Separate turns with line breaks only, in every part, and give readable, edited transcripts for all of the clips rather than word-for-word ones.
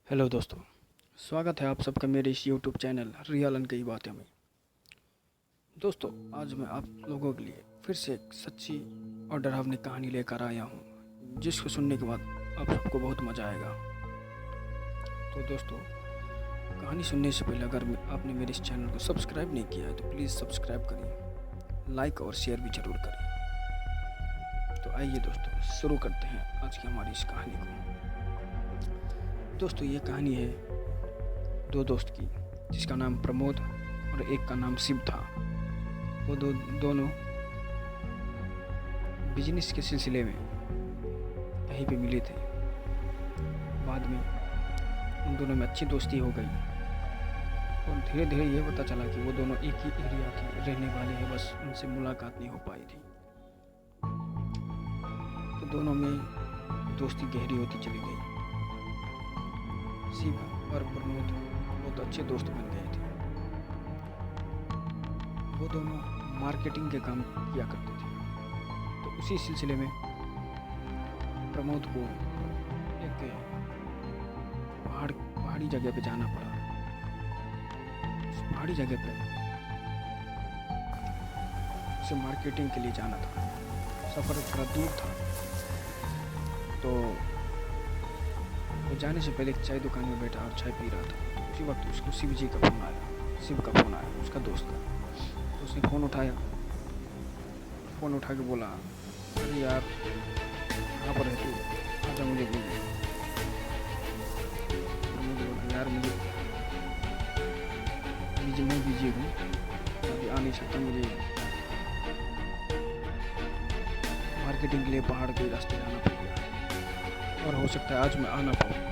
Hello दोस्तों, स्वागत है आप सबका मेरे इस यूट्यूब चैनल रियल एंड कई बातें में। दोस्तों, आज मैं आप लोगों के लिए फिर से एक सच्ची और डरावनी कहानी लेकर आया हूँ, जिसको सुनने के बाद आप सबको बहुत मज़ा आएगा। तो दोस्तों, कहानी सुनने से पहले अगर आपने मेरे इस चैनल को सब्सक्राइब नहीं किया है तो प्लीज़ सब्सक्राइब करिए, लाइक और शेयर भी ज़रूर करिए। तो आइए दोस्तों, शुरू करते हैं आज की हमारी इस कहानी को। दोस्तों, ये कहानी है दो दोस्त की, जिसका नाम प्रमोद और एक का नाम शिव था। वो दोनों बिजनेस के सिलसिले में कहीं पे मिले थे। बाद में उन दोनों में अच्छी दोस्ती हो गई और धीरे धीरे ये पता चला कि वो दोनों एक ही एरिया के रहने वाले हैं, बस उनसे मुलाकात नहीं हो पाई थी। तो दोनों में दोस्ती गहरी होती चली गई। शिव और प्रमोद बहुत अच्छे दोस्त बन गए थे। वो दोनों मार्केटिंग के काम किया करते थे। तो उसी सिलसिले में प्रमोद को एक पहाड़ी जगह पे जाना पड़ा। उस पहाड़ी जगह पे उसे मार्केटिंग के लिए जाना था। सफ़र थोड़ा दूर था, तो वो जाने से पहले एक चाय दुकान में बैठा और चाय पी रहा था। तो उसी वक्त उसको शिव का फ़ोन आया, उसका दोस्त का। तो उसने फ़ोन उठा के बोला, अरे यार, कहाँ पर है तू, आजा मुझे मिलने। मुझे बोला, यार मैं बिजी हूँ, अभी आ नहीं सकता, मुझे मार्केटिंग के लिए पहाड़ के रास्ते जाना पड़ेगा और हो सकता है आज मैं आ ना पाऊँ।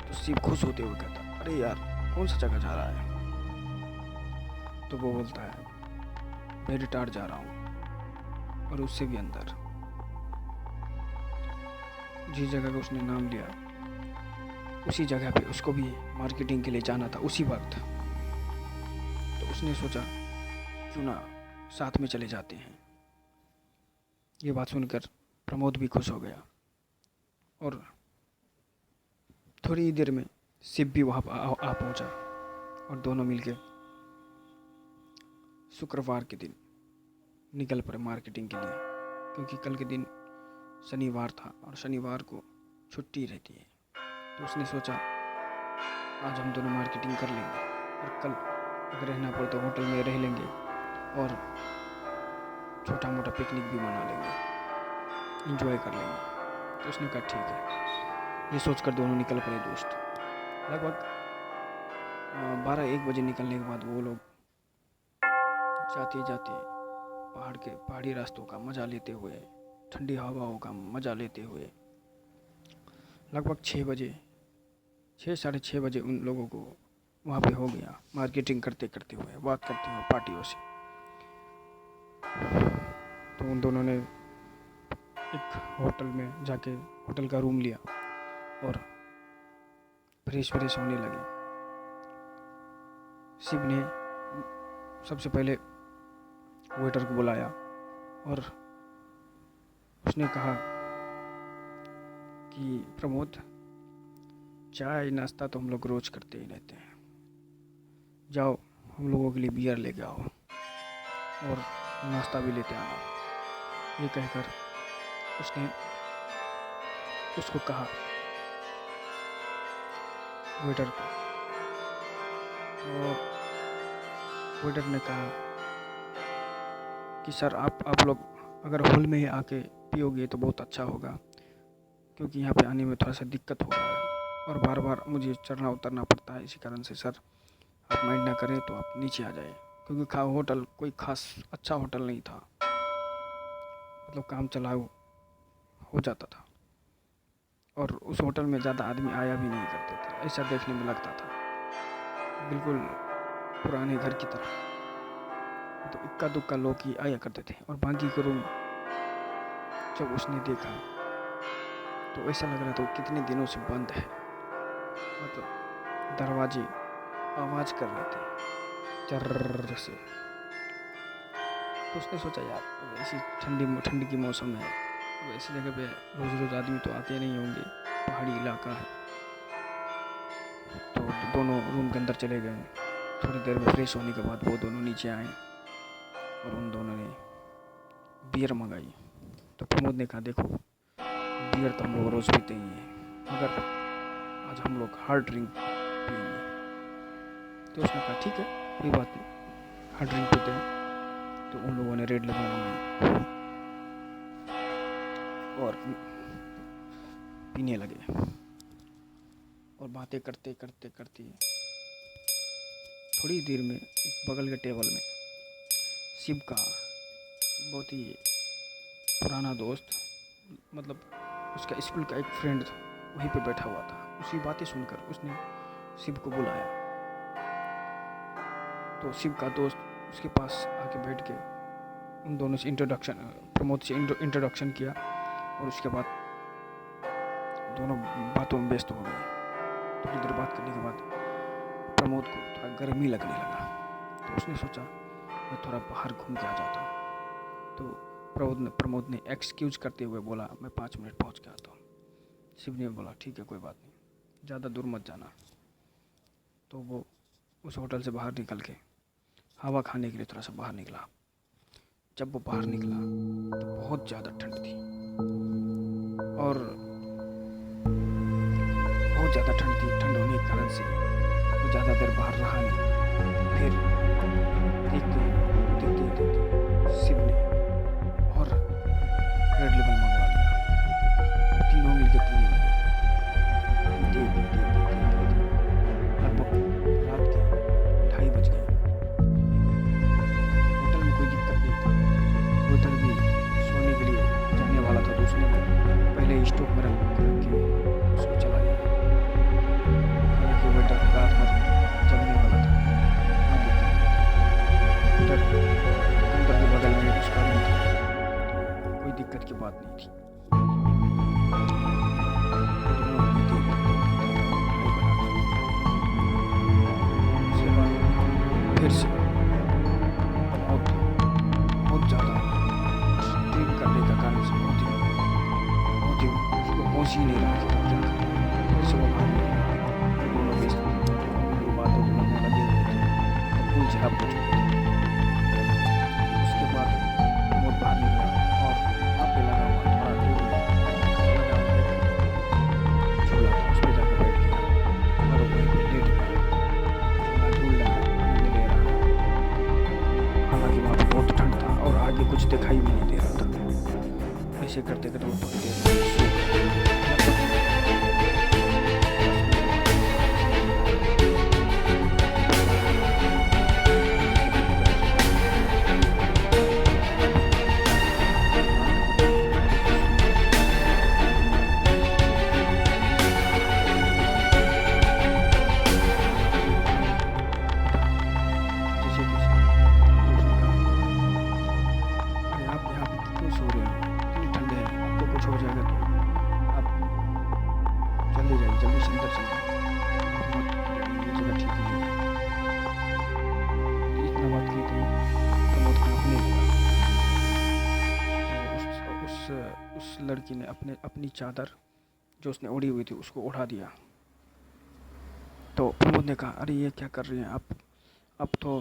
तो शिव खुश होते हुए कहता, अरे यार, कौन सा जगह जा रहा है? तो वो बोलता है, मैं रिटार्ड जा रहा हूँ। और उससे भी अंदर जिस जगह का उसने नाम लिया, उसी जगह पे उसको भी मार्केटिंग के लिए जाना था उसी वक्त। तो उसने सोचा, क्यों ना साथ में चले जाते हैं। ये बात सुनकर प्रमोद भी खुश हो गया और थोड़ी देर में शिव भी वहाँ आ पहुँचा और दोनों मिलके शुक्रवार के दिन निकल पड़े मार्केटिंग के लिए, क्योंकि कल के दिन शनिवार था और शनिवार को छुट्टी रहती है। तो उसने सोचा, आज हम दोनों मार्केटिंग कर लेंगे और कल अगर रहना पड़े तो होटल में रह लेंगे और छोटा मोटा पिकनिक भी मना लेंगे, एंजॉय कर लेंगे। तो उसने कहा ठीक है। ये सोचकर दोनों निकल पड़े दोस्त। लगभग 12-1 बजे निकलने के बाद वो लोग जाते जाते पहाड़ी रास्तों का मज़ा लेते हुए, ठंडी हवाओं का मज़ा लेते हुए लगभग 6 साढ़े 6 बजे उन लोगों को वहाँ पे हो गया, मार्केटिंग करते करते हुए, बात करते हुए पार्टियों से। तो उन दोनों ने एक होटल में जाके होटल का रूम लिया और फ्रेश होने लगे। शिव ने सबसे पहले वेटर को बुलाया और उसने कहा कि प्रमोद, चाय नाश्ता तो हम लोग रोज़ करते ही रहते हैं, जाओ हम लोगों के लिए बियर लेके आओ और नाश्ता भी लेते आना। ये कहकर उसने उसको कहा, वेटर को। तो वेटर ने कहा कि सर, आप लोग अगर हॉल में ही आके पियोगे तो बहुत अच्छा होगा, क्योंकि यहाँ पे आने में थोड़ा सा दिक्कत हो रहा है और बार बार मुझे चढ़ना उतरना पड़ता है। इसी कारण से सर, आप माइंड ना करें तो आप नीचे आ जाए, क्योंकि होटल कोई खास अच्छा होटल नहीं था, मतलब काम चलाऊ हो जाता था और उस होटल में ज़्यादा आदमी आया भी नहीं करते थे। ऐसा देखने में लगता था, बिल्कुल पुराने घर की तरह। तो इक्का दुक्का लोग ही आया करते थे और बाकी के रूम जब उसने देखा तो ऐसा लग रहा था वो कितने दिनों से बंद है, मतलब दरवाजे आवाज़ कर रहे थे चर्र से। तो उसने सोचा, यार ऐसी ठंडी की मौसम है, वैसी जगह पे रोज़ आदमी तो आते नहीं होंगे, पहाड़ी इलाका है, दोनों रूम के अंदर चले गए। थोड़ी देर में फ्रेश होने के बाद वो दोनों नीचे आए और उन दोनों ने बियर मंगाई। तो प्रमोद ने कहा, देखो बियर तो हम लोग रोज़ पीते ही हैं, मगर आज हम लोग हार्ड ड्रिंक पिएंगे। तो उसने कहा, ठीक है, कोई बात नहीं, हार्ड ड्रिंक पीते हैं। तो उन लोगों ने रेड लेबल मंगाई और पीने लगे। और बातें करते करते करते थोड़ी देर में एक बगल के टेबल में शिव का बहुत ही पुराना दोस्त, मतलब उसका स्कूल का एक फ्रेंड वहीं पे बैठा हुआ था। उसकी बातें सुनकर उसने शिव को बुलाया। तो शिव का दोस्त उसके पास आके बैठ के उन दोनों से प्रमोद से इंट्रोडक्शन किया और उसके बाद दोनों बातों में व्यस्त हो गए। थोड़ी देर बात करने के बाद प्रमोद को थोड़ा गर्मी लगने लगा। तो उसने सोचा मैं थोड़ा बाहर घूम के आ जाता हूँ। तो प्रमोद ने एक्सक्यूज़ करते हुए बोला, मैं 5 मिनट पहुँच के आता हूँ। शिव ने बोला, ठीक है, कोई बात नहीं, ज़्यादा दूर मत जाना। तो वो उस होटल से बाहर निकल के हवा खाने के लिए थोड़ा सा बाहर निकला। जब वो बाहर निकला तो बहुत ज़्यादा ठंड थी और बहुत ज़्यादा ठंड थी। ठंड होने के कारण से वो ज़्यादा देर बाहर रहा नहीं। फिर देखते शिव ने और रेड लेबल मंगवा लिया। तीनों मिलकर पीने लगे। लगभग रात के 2:30 बज गए। होटल में कोई दिक्कत नहीं था। वेटर भी सोने के लिए जाने वाला था, तो उसने पहले ही स्टॉक में रख के उसको चला गया। हालांकि वेटर रात भर जगने वाला था, वेटर काउंटर के बगल में उसका रूम था, तो कोई दिक्कत की बात नहीं थी। फिर से बहुत ज़्यादा ड्रिंक करने का कारण से बहुत ही उसको होश ही नहीं रहा कि क्या करें। फिर से वो बाहर निकला। दोनों व्यस्त बातों में लगे हुए थे, फूल से आप चुके थे। उसके बाद प्रमोद बाहर निकला और वहाँ पे लगा हुआ थोड़ा दूर झूला था, उस पर जाकर बैठ गया और वहीं पे लेट गया। झूल रहा, आनंद ले रहा। हालांकि वहाँ पे बहुत ठंड था और आगे कुछ दिखाई भी नहीं दे रहा था। ऐसे करते करते वो थोड़ी देर में सो गया। हो जाएगा तो आप जल्दी जाइए, जल्दी से अंदर चलिए, ये जगह ठीक नहीं है। तो इतना बात की तो प्रमोद कांपने लगा। तो उस लड़की ने अपनी चादर जो उसने ओढ़ी हुई थी उसको उठा दिया। तो प्रमोद ने कहा, अरे ये क्या कर रही हैं आप? अब तो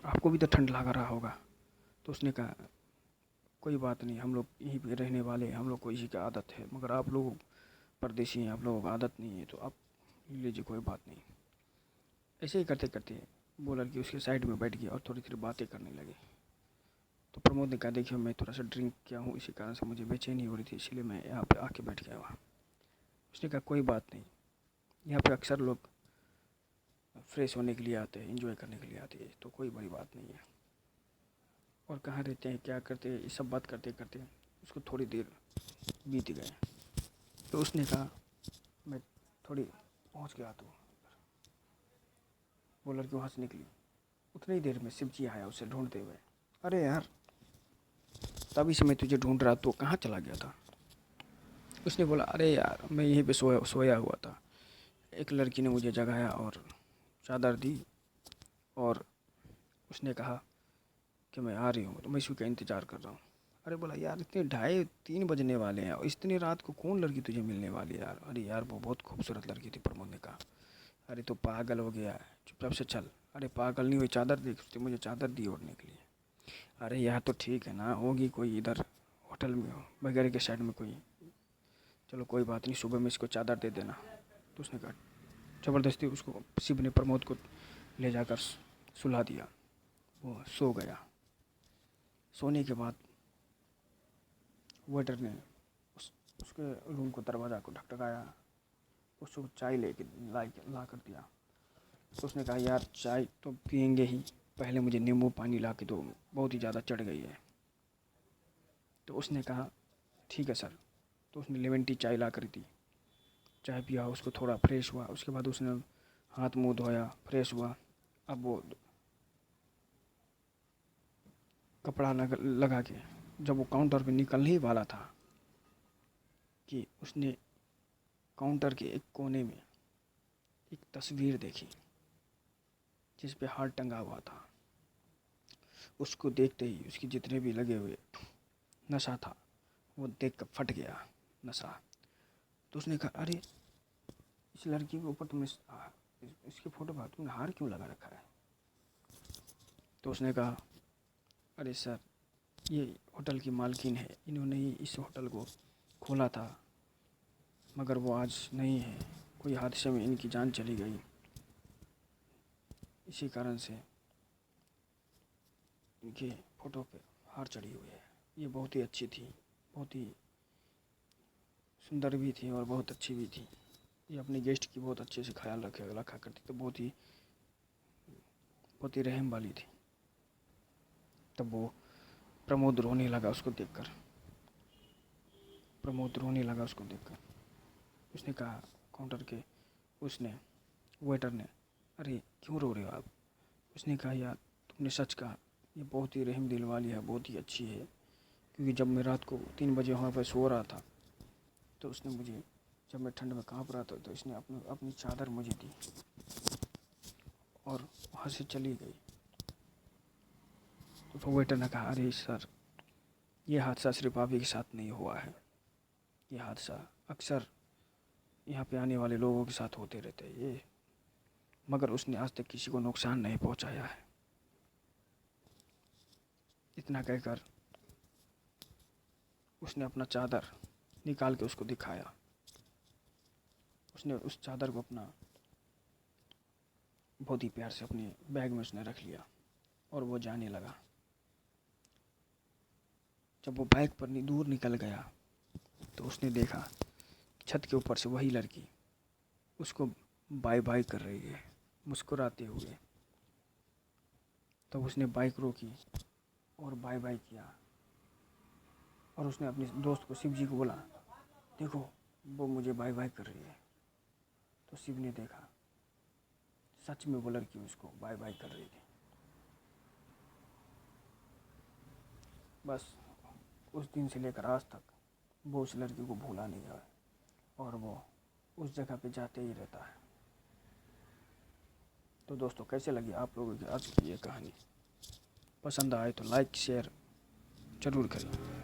आपको भी तो ठंड लग रहा होगा। तो उसने कहा, कोई बात नहीं, हम लोग यहीं पे रहने वाले हैं, हम लोग को इसी की आदत है, मगर आप लोग परदेसी हैं, आप लोगों को आदत नहीं है, तो आप लीजिए, कोई बात नहीं। ऐसे ही करते करते वो लड़की उसके साइड में बैठ गई और थोड़ी थोड़ी बातें करने लगी। तो प्रमोद ने कहा, देखिए मैं थोड़ा सा ड्रिंक किया हूँ, इसी कारण से मुझे बेचैनी हो रही थी, इसलिए मैं यहाँ पे आके बैठ गया वहाँ। उसने कहा, कोई बात नहीं, यहाँ पे अक्सर लोग फ्रेश होने के लिए आते हैं, एंजॉय करने के लिए आते हैं, तो कोई बड़ी बात नहीं है। और कहाँ रहते हैं, क्या करते हैं, ये सब बात करते करते उसको थोड़ी देर बीत गए। तो उसने कहा, मैं थोड़ी पहुँच गया। तो वो लड़की वहाँ से निकली। उतनी देर में शिवजी आया उसे ढूंढते हुए। अरे यार, तभी से मैं तुझे ढूंढ रहा, तो कहाँ चला गया था? उसने बोला, अरे यार, मैं यहीं पे सोया हुआ था। एक लड़की ने मुझे जगाया और चादर दी और उसने कहा कि मैं आ रही हूँ, तो मैं इसी का इंतज़ार कर रहा हूँ। अरे बोला यार इतने 2:30-3 बजने वाले हैं और इतनी रात को कौन लड़की तुझे मिलने वाली है यार। अरे यार वो बहुत खूबसूरत लड़की थी। प्रमोद ने कहा अरे तो पागल हो गया है, चुपचाप से चल। अरे पागल नहीं हुई, चादर देख, उसने मुझे चादर दी ओढ़ने के लिए। अरे यह तो ठीक है ना, होगी कोई इधर होटल में वगैरह के साइड में कोई, चलो कोई बात नहीं, सुबह में इसको चादर दे देना। तो उसने कहा ज़बरदस्ती उसको शिव ने प्रमोद को ले जाकर सुला दिया। वो सो गया। सोने के बाद वेटर ने उसके रूम को दरवाज़ा को ढकढकाया, उसको चाय लेके ला कर दिया। तो उसने कहा यार चाय तो पियेंगे ही, पहले मुझे नींबू पानी ला के दो, बहुत ही ज़्यादा चढ़ गई है। तो उसने कहा ठीक है सर। तो उसने लेमन टी चाय ला कर दी। चाय पिया, उसको थोड़ा फ्रेश हुआ। उसके बाद उसने हाथ मुंह धोया, फ्रेश हुआ। अब वो कपड़ा लगा के जब वो काउंटर पे निकलने ही वाला था कि उसने काउंटर के एक कोने में एक तस्वीर देखी जिस पे हार टंगा हुआ था। उसको देखते ही उसके जितने भी लगे हुए नशा था वो देख कर फट गया नशा। तो उसने कहा अरे इस लड़की के ऊपर तुमने इसकी फ़ोटो पर तुमने हार क्यों लगा रखा है। तो उसने कहा अरे सर ये होटल की मालकिन है, इन्होंने ही इस होटल को खोला था, मगर वो आज नहीं है, कोई हादसे में इनकी जान चली गई, इसी कारण से इनके फ़ोटो पे हार चढ़ी हुई है। ये बहुत ही अच्छी थी, बहुत ही सुंदर भी थी और बहुत अच्छी भी थी। ये अपने गेस्ट की बहुत अच्छे से ख्याल रखा करती, तो बहुत ही रहम वाली थी। तब वो प्रमोद रोने लगा उसको देखकर। उसने कहा काउंटर के उसने वेटर ने अरे क्यों रो रहे हो आप। उसने कहा यार तुमने सच कहा, ये बहुत ही रहम दिल वाली है, बहुत ही अच्छी है। क्योंकि जब मैं रात को 3 बजे वहाँ पर सो रहा था तो उसने मुझे, जब मैं ठंड में काँप रहा था तो इसने अपनी चादर मुझे दी और वहाँ से चली गई। तो वेटर ने कहा अरे सर ये हादसा सिर्फ आप ही के साथ नहीं हुआ है, ये हादसा अक्सर यहाँ पे आने वाले लोगों के साथ होते रहते हैं ये, मगर उसने आज तक किसी को नुकसान नहीं पहुँचाया है। इतना कहकर उसने अपना चादर निकाल के उसको दिखाया। उसने उस चादर को अपना बहुत ही प्यार से अपने बैग में उसने रख लिया और वो जाने लगा। जब वो बाइक पर दूर निकल गया तो उसने देखा छत के ऊपर से वही लड़की उसको बाय बाय कर रही है मुस्कुराते हुए। तब उसने बाइक रोकी और बाय बाय किया और उसने अपने दोस्त को शिव जी को बोला देखो वो मुझे बाय बाय कर रही है। तो शिव ने देखा सच में वो लड़की उसको बाय बाय कर रही थी। बस उस दिन से लेकर आज तक वो उस लड़की को भूला नहीं है और वो उस जगह पे जाते ही रहता है। तो दोस्तों कैसे लगी आप लोगों की आज की ये कहानी, पसंद आए तो लाइक शेयर ज़रूर करें।